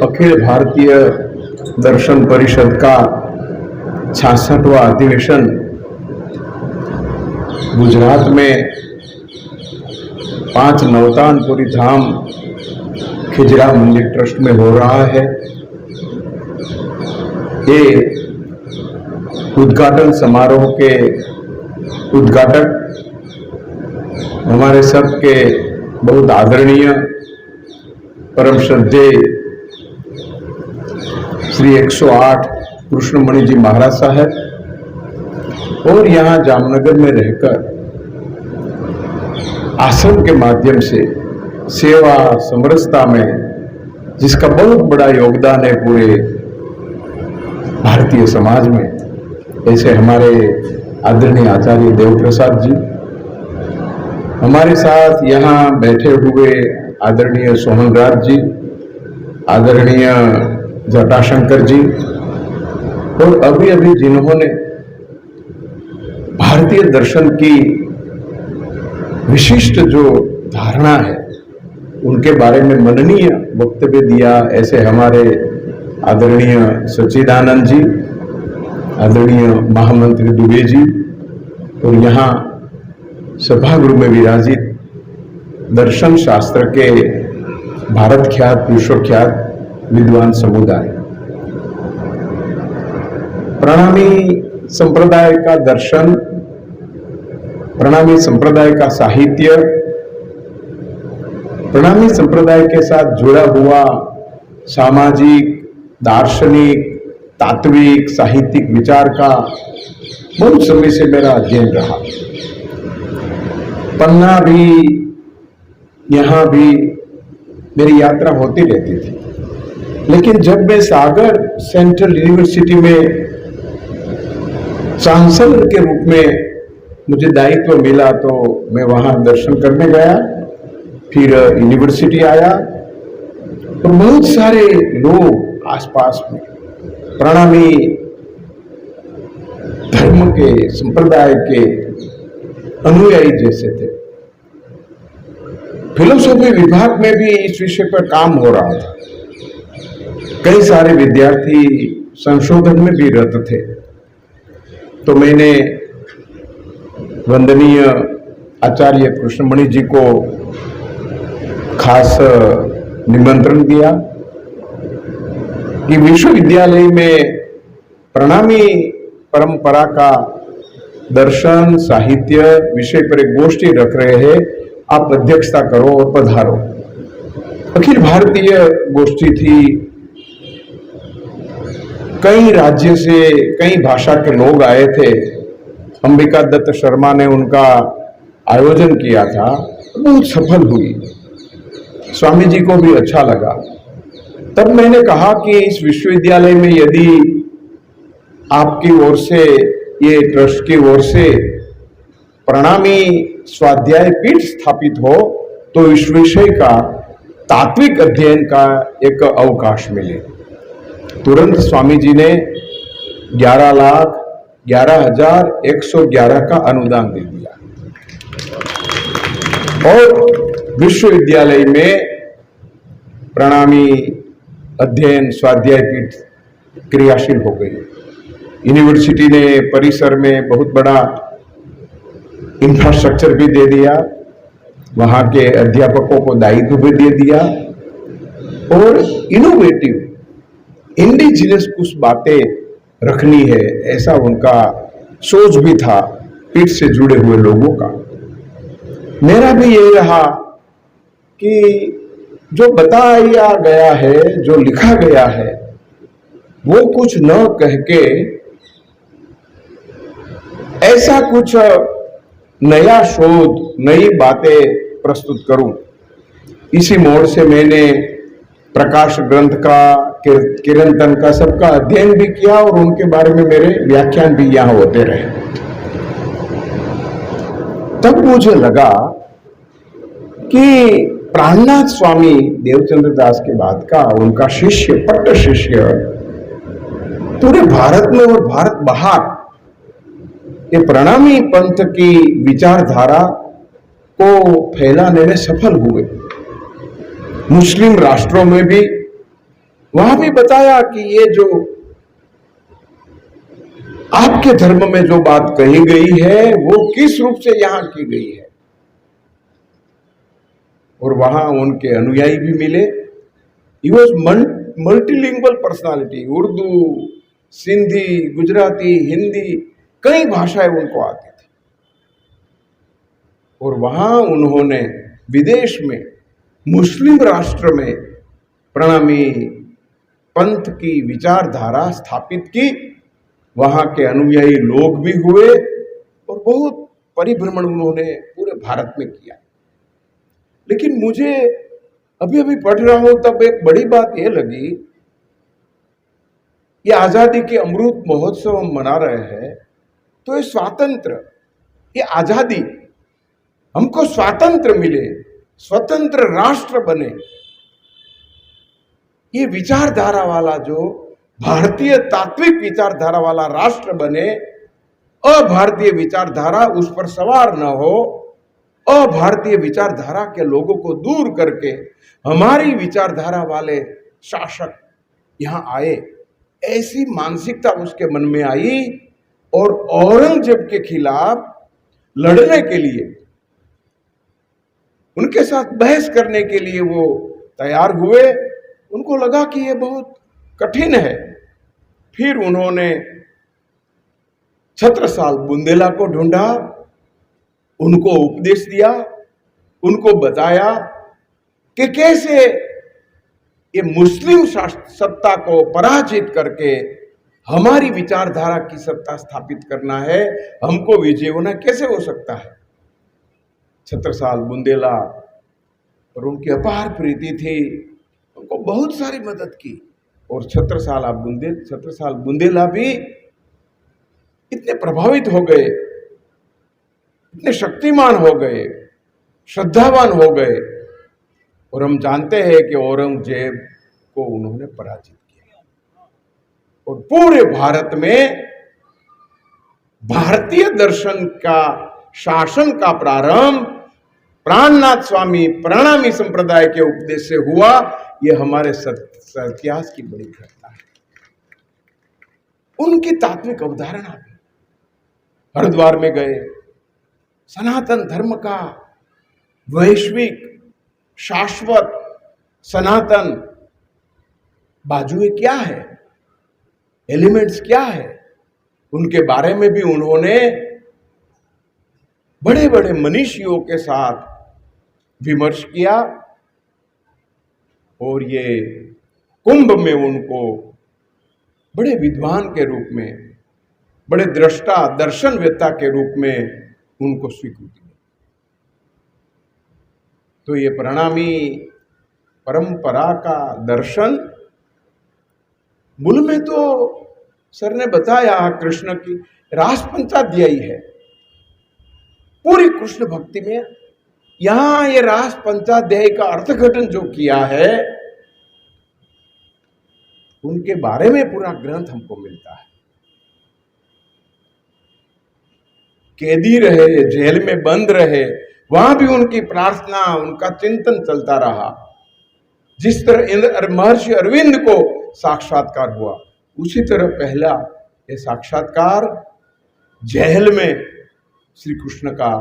अखिल भारतीय दर्शन परिषद का 66वां अधिवेशन गुजरात में 5 नवतानपुरी धाम खिजरा मंदिर ट्रस्ट में हो रहा है। ये उद्घाटन समारोह के उद्घाटक हमारे सबके बहुत आदरणीय परम श्रद्धेय श्री 108 कृष्णमणि जी महाराज साहब और यहाँ जामनगर में रहकर आश्रम के माध्यम से सेवा समरसता में जिसका बहुत बड़ा योगदान है पूरे भारतीय समाज में, ऐसे हमारे आदरणीय आचार्य देवप्रसाद जी, हमारे साथ यहाँ बैठे हुए आदरणीय सोहन राज जी, आदरणीय जटाशंकर जी, और अभी अभी जिन्होंने भारतीय दर्शन की विशिष्ट जो धारणा है उनके बारे में मननीय वक्तव्य दिया, ऐसे हमारे आदरणीय सच्चिदानंद जी, आदरणीय महामंत्री दुबे जी, और यहाँ सभागृह में विराजित दर्शन शास्त्र के भारत ख्यात विश्वख्यात विद्वान समुदाय। प्रणामी संप्रदाय का दर्शन, प्रणामी संप्रदाय का साहित्य, प्रणामी संप्रदाय के साथ जुड़ा हुआ सामाजिक, दार्शनिक, तात्विक, साहित्यिक विचार का बहुत समय से मेरा अध्ययन रहा। पन्ना भी, यहां भी मेरी यात्रा होती रहती थी, लेकिन जब मैं सागर सेंट्रल यूनिवर्सिटी में चांसलर के रूप में मुझे दायित्व मिला तो मैं वहां दर्शन करने गया, फिर यूनिवर्सिटी आया और बहुत सारे लोग आसपास में प्रणामी धर्म के, संप्रदाय के अनुयायी जैसे थे। फिलोसॉफी विभाग में भी इस विषय पर काम हो रहा था। कई सारे विद्यार्थी संशोधन में भी रत थे। तो मैंने वंदनीय आचार्य कृष्णमणि जी को खास निमंत्रण दिया कि विश्वविद्यालय में प्रणामी परंपरा का दर्शन साहित्य विषय पर एक गोष्ठी रख रहे हैं, आप अध्यक्षता करो और पधारो। अखिल भारतीय गोष्ठी थी, कई राज्य से कई भाषा के लोग आए थे। अंबिका दत्त शर्मा ने उनका आयोजन किया था, बहुत सफल हुई, स्वामी जी को भी अच्छा लगा। तब मैंने कहा कि इस विश्वविद्यालय में यदि आपकी ओर से, ये ट्रस्ट की ओर से प्रणामी स्वाध्याय पीठ स्थापित हो तो इस विषय का तात्विक अध्ययन का एक अवकाश मिले। तुरंत स्वामी जी ने 11,11,111 का अनुदान दे दिया और विश्वविद्यालय में प्रणामी अध्ययन स्वाध्याय पीठ क्रियाशील हो गई। यूनिवर्सिटी ने परिसर में बहुत बड़ा इंफ्रास्ट्रक्चर भी दे दिया, वहां के अध्यापकों को दायित्व भी दे दिया और इनोवेटिव इंडिजिनस कुछ बातें रखनी है, ऐसा उनका सोच भी था पीठ से जुड़े हुए लोगों का। मेरा भी यही रहा कि जो बताया गया है, जो लिखा गया है, वो कुछ न कह के ऐसा कुछ नया शोध, नई बातें प्रस्तुत करूं। इसी मोड़ से मैंने प्रकाश ग्रंथ का, किरंतन का सबका अध्ययन भी किया और उनके बारे में मेरे व्याख्यान भी यहां होते रहे। तब मुझे लगा कि प्राणनाथ स्वामी देवचंद्र दास के बाद का उनका शिष्य, पट्ट शिष्य पूरे भारत में और भारत बाहर ये प्रणामी पंथ की विचारधारा को फैलाने में सफल हुए। मुस्लिम राष्ट्रों में भी वहां भी बताया कि ये जो आपके धर्म में जो बात कही गई है वो किस रूप से यहां की गई है। और वहां उनके अनुयायी भी मिले। He was multilingual personality, Urdu, Sindhi, Gujarati, Hindi, कई भाषाएं उनको आती थी। और वहां उन्होंने विदेश में, मुस्लिम राष्ट्र में प्रणामी पंथ की विचारधारा स्थापित की। वहां के अनुयायी लोग भी हुए और बहुत परिभ्रमण उन्होंने पूरे भारत में किया। लेकिन मुझे अभी अभी पढ़ रहा हूं तब एक बड़ी बात यह लगी, ये आजादी के अमृत महोत्सव हम मना रहे हैं, तो ये स्वातंत्र, ये आजादी, हमको स्वातंत्र मिले, स्वतंत्र राष्ट्र बने, ये विचारधारा वाला जो भारतीय तात्विक विचारधारा वाला राष्ट्र बने, अभारतीय विचारधारा उस पर सवार न हो, अभारतीय विचारधारा के लोगों को दूर करके हमारी विचारधारा वाले शासक यहां आए, ऐसी मानसिकता उसके मन में आई। और औरंगजेब के खिलाफ लड़ने के लिए, उनके साथ बहस करने के लिए वो तैयार हुए। उनको लगा कि ये बहुत कठिन है। फिर उन्होंने छत्रसाल बुंदेला को ढूंढा, उनको उपदेश दिया, उनको बताया कि कैसे ये मुस्लिम सत्ता को पराजित करके हमारी विचारधारा की सत्ता स्थापित करना है, हमको विजय होना कैसे हो सकता है। छत्रसाल बुंदेला और उनकी अपार प्रीति थी, उनको बहुत सारी मदद की। और छत्रसाल बुंदेला भी इतने प्रभावित हो गए, इतने शक्तिमान हो गए, श्रद्धावान हो गए। और हम जानते हैं कि औरंगजेब को उन्होंने पराजित किया। और पूरे भारत में भारतीय दर्शन का शासन का प्रारंभ प्राणनाथ स्वामी प्रणामी संप्रदाय के उपदेश से हुआ। यह हमारे इतिहास की बड़ी घटना है। उनकी तात्विक अवधारणा भी, हरिद्वार में गए, सनातन धर्म का वैश्विक शाश्वत सनातन बाजुएं क्या है, एलिमेंट्स क्या है, उनके बारे में भी उन्होंने बड़े बड़े मनीषियों के साथ विमर्श किया। और ये कुंभ में उनको बड़े विद्वान के रूप में, बड़े दृष्टा दर्शनवेत्ता के रूप में उनको स्वीकृति मिली। तो ये प्रणामी परंपरा का दर्शन मूल में तो सर ने बताया कृष्ण की रास पंचाध्यायी है। पूरी कृष्ण भक्ति में यहां ये रास पंचाध्यायी का अर्थघटन जो किया है, उनके बारे में पूरा ग्रंथ हमको मिलता है। कैदी रहे, जेल में बंद रहे, वहां भी उनकी प्रार्थना, उनका चिंतन चलता रहा। जिस तरह महर्षि अरविंद को साक्षात्कार हुआ, उसी तरह पहला ये साक्षात्कार जेल में श्री कृष्ण का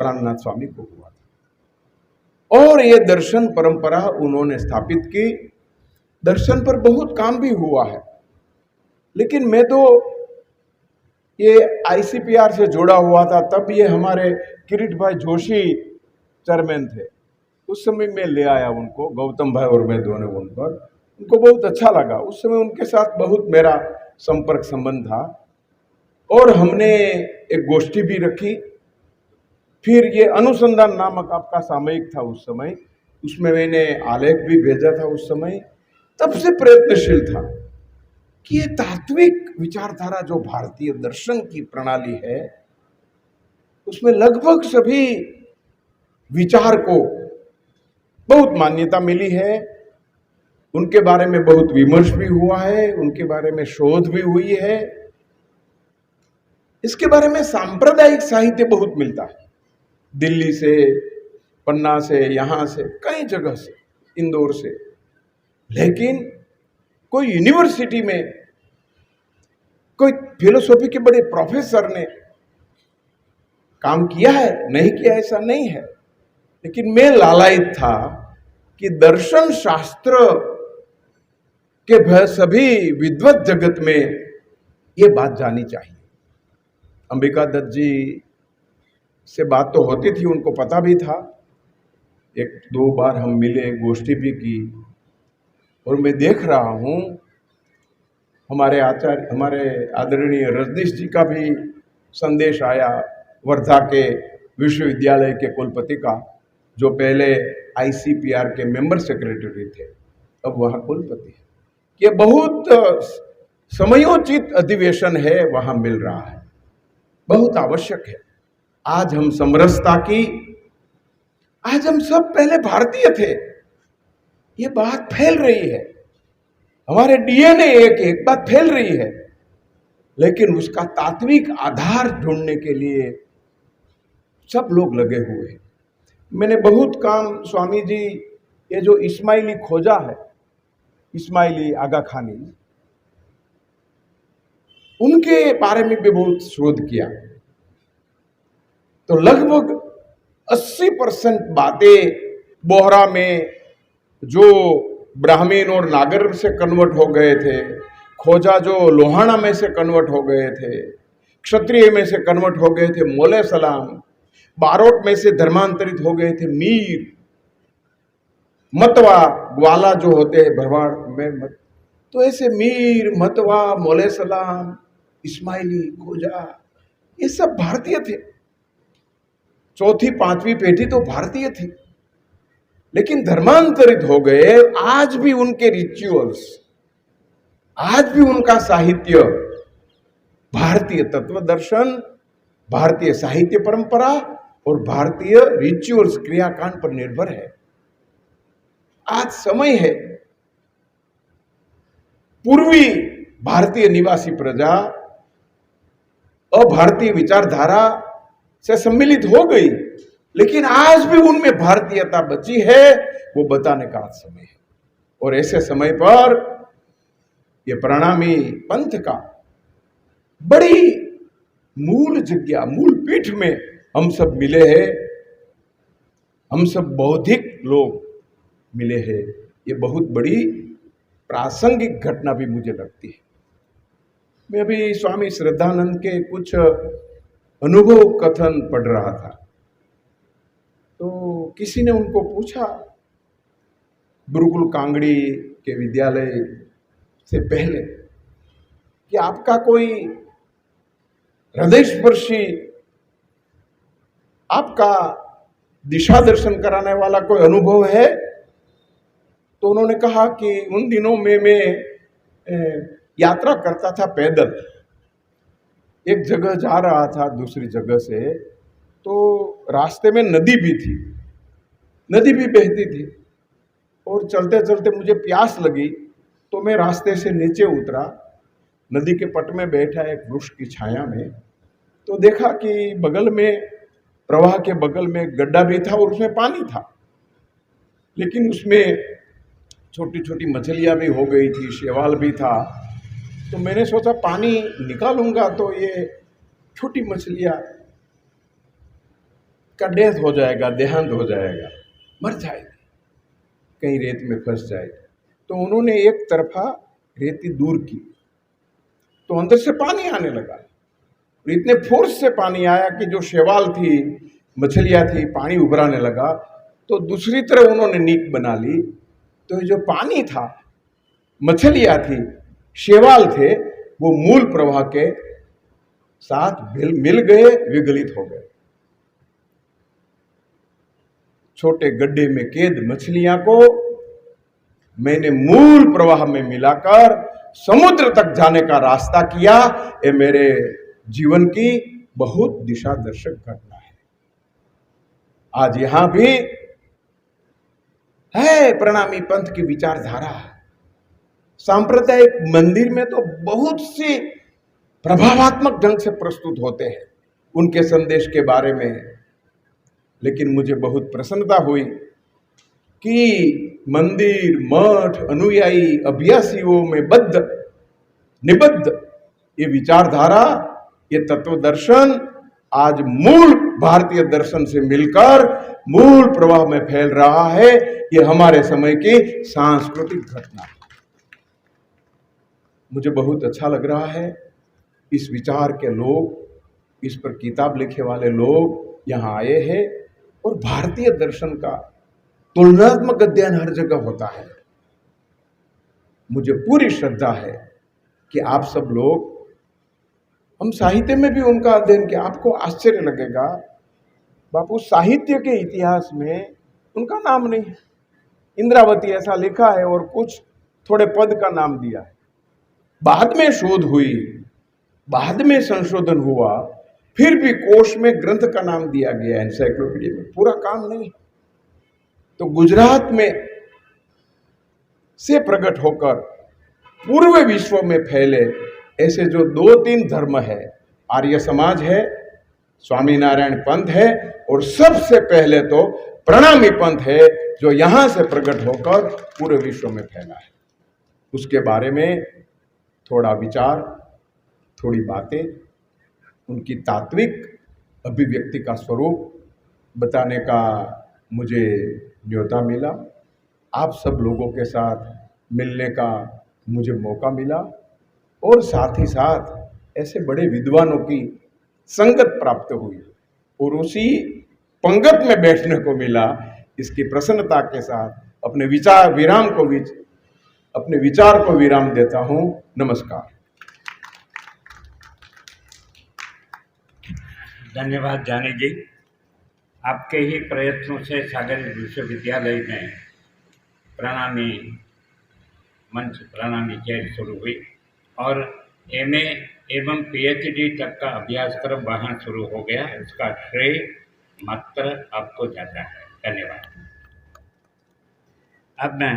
प्राणनाथ स्वामी को हुआ था। और ये दर्शन परंपरा उन्होंने स्थापित की। दर्शन पर बहुत काम भी हुआ है। लेकिन मैं तो ये आईसीपीआर से जुड़ा हुआ था, तब ये हमारे किरीट भाई जोशी चेयरमैन थे। उस समय मैं ले आया उनको, गौतम भाई और मैं दोनों उन पर, उनको बहुत अच्छा लगा। उस समय उनके साथ बहुत मेरा संपर्क संबंध था और हमने एक गोष्ठी भी रखी। फिर ये अनुसंधान नामक आपका सामयिक था उस समय, उसमें मैंने आलेख भी भेजा था उस समय। तब से प्रयत्नशील था कि ये तात्विक विचारधारा जो भारतीय दर्शन की प्रणाली है, उसमें लगभग सभी विचार को बहुत मान्यता मिली है। उनके बारे में बहुत विमर्श भी हुआ है, उनके बारे में शोध भी हुई है। इसके बारे में सांप्रदायिक साहित्य बहुत मिलता है, दिल्ली से, पन्ना से, यहां से, कई जगह से, इंदौर से। लेकिन कोई यूनिवर्सिटी में कोई फिलोसॉफी के बड़े प्रोफेसर ने काम किया है, नहीं किया ऐसा नहीं है, लेकिन मैं लालायित था कि दर्शन शास्त्र के सभी विद्वत जगत में ये बात जानी चाहिए। अंबिका दत्त जी से बात तो होती थी, उनको पता भी था, एक दो बार हम मिले, गोष्ठी भी की, और मैं देख रहा हूँ हमारे आचार्य, हमारे आदरणीय रजनीश जी का भी संदेश आया, वर्धा के विश्वविद्यालय के कुलपति का, जो पहले ICPR के मेंबर सेक्रेटरी थे, अब वहाँ कुलपति है। ये बहुत समयोचित अधिवेशन है, वहाँ मिल रहा है, बहुत आवश्यक है। आज हम समरसता की, आज हम सब पहले भारतीय थे, ये बात फैल रही है, हमारे DNA एक बात फैल रही है, लेकिन उसका तात्विक आधार ढूंढने के लिए सब लोग लगे हुए हैं। मैंने बहुत काम, स्वामी जी ये जो इस्माइली खोजा है, इस्माइली आगा खानी, उनके बारे में भी बहुत शोध किया, तो लगभग 80% बातें बोहरा में जो ब्राह्मीण और नागर से कन्वर्ट हो गए थे, खोजा जो लोहाना में से कन्वर्ट हो गए थे, क्षत्रिय में से कन्वर्ट हो गए थे मोले सलाम, बारोट में से धर्मांतरित हो गए थे मीर, मतवा ग्वाला जो होते हैं भरवाड़ में तो ऐसे मीर, मतवा, मोले सलाम, इस्माइली, खोजा, ये सब भारतीय थे। चौथी पांचवी पेटी तो भारतीय थी, लेकिन धर्मांतरित हो गए। आज भी उनके रिचुअल्स, आज भी उनका साहित्य भारतीय तत्व दर्शन, भारतीय साहित्य परंपरा और भारतीय रिचुअल्स, क्रियाकांड पर निर्भर है। आज समय है, पूर्वी भारतीय निवासी प्रजा अभारतीय विचारधारा से सम्मिलित हो गई, लेकिन आज भी उनमें भारतीयता बची है, वो बताने का आज समय है। और ऐसे समय पर ये प्रणामी पंथ का बड़ी मूल जगह, मूल पीठ में हम सब मिले हैं, हम सब बौद्धिक लोग मिले हैं। ये बहुत बड़ी प्रासंगिक घटना भी मुझे लगती है। मैं अभी स्वामी श्रद्धानंद के कुछ अनुभव कथन पढ़ रहा था, तो किसी ने उनको पूछा, गुरुकुल कांगड़ी के विद्यालय से पहले, कि आपका कोई हृदयस्पर्शी, आपका दिशा दर्शन कराने वाला कोई अनुभव है? तो उन्होंने कहा कि उन दिनों में मैं यात्रा करता था पैदल, एक जगह जा रहा था दूसरी जगह से, तो रास्ते में नदी भी थी, नदी भी बहती थी, और चलते चलते मुझे प्यास लगी, तो मैं रास्ते से नीचे उतरा, नदी के पट में बैठा एक वृक्ष की छाया में, तो देखा कि बगल में, प्रवाह के बगल में एक गड्ढा भी था और उसमें पानी था, लेकिन उसमें छोटी छोटी मछलियां भी हो गई थी, शैवाल भी था। तो मैंने सोचा पानी निकालूंगा तो ये छोटी मछलियां का डेथ हो जाएगा, देहांत हो जाएगा, मर जाएगी, कहीं रेत में फंस जाएगी। तो उन्होंने एक तरफा रेती दूर की, तो अंदर से पानी आने लगा, इतने फोर्स से पानी आया कि जो शैवाल थी, मछलियां थी, पानी उभराने लगा। तो दूसरी तरफ उन्होंने नीक बना ली, तो जो पानी था, मछलियां थी, शैवाल थे, वो मूल प्रवाह के साथ मिल गए, विगलित हो गए। छोटे गड्ढे में कैद मछलियां को मैंने मूल प्रवाह में मिलाकर समुद्र तक जाने का रास्ता किया। ये मेरे जीवन की बहुत दिशा दर्शक घटना है। आज यहां भी है प्रणामी पंथ की विचारधारा। सांप्रदायिक मंदिर में तो बहुत सी प्रभावात्मक ढंग से प्रस्तुत होते हैं उनके संदेश के बारे में, लेकिन मुझे बहुत प्रसन्नता हुई कि मंदिर, मठ, अनुयायी, अभ्यासियों में बद्ध निबद्ध ये विचारधारा, ये तत्व दर्शन आज मूल भारतीय दर्शन से मिलकर मूल प्रवाह में फैल रहा है। ये हमारे समय की सांस्कृतिक घटना है। मुझे बहुत अच्छा लग रहा है, इस विचार के लोग, इस पर किताब लिखे वाले लोग यहाँ आए हैं और भारतीय दर्शन का तुलनात्मक अध्ययन हर जगह होता है। मुझे पूरी श्रद्धा है कि आप सब लोग, हम साहित्य में भी उनका अध्ययन किया, आपको आश्चर्य लगेगा बापू साहित्य के इतिहास में उनका नाम नहीं है। इंद्रावती ऐसा लिखा है और कुछ थोड़े पद का नाम दिया है। बाद में शोध हुई, बाद में संशोधन हुआ, फिर भी कोश में ग्रंथ का नाम दिया गया, एनसाइक्लोपीडिया में, पूरा काम नहीं। तो गुजरात में से प्रकट होकर पूर्व विश्व में फैले ऐसे जो 2-3 धर्म है, आर्य समाज है, स्वामीनारायण पंथ है और सबसे पहले तो प्रणामी पंथ है, जो यहां से प्रकट होकर पूरे विश्व में फैला है। उसके बारे में थोड़ा विचार, थोड़ी बातें, उनकी तात्विक अभिव्यक्ति का स्वरूप बताने का मुझे न्योता मिला। आप सब लोगों के साथ मिलने का मुझे मौका मिला और साथ ही साथ ऐसे बड़े विद्वानों की संगत प्राप्त हुई और उसी पंगत में बैठने को मिला। इसकी प्रसन्नता के साथ अपने विचार को विराम देता हूं। नमस्कार। धन्यवाद जानी जी। आपके ही प्रयत्नों से सागर विश्वविद्यालय में प्रणामी मंच, प्रणामी चैर शुरू हुई और एमए एवं पीएचडी तक का अभ्यासक्रम वहाँ शुरू हो गया। इसका श्रेय मात्र आपको जाता है। धन्यवाद। अब मैं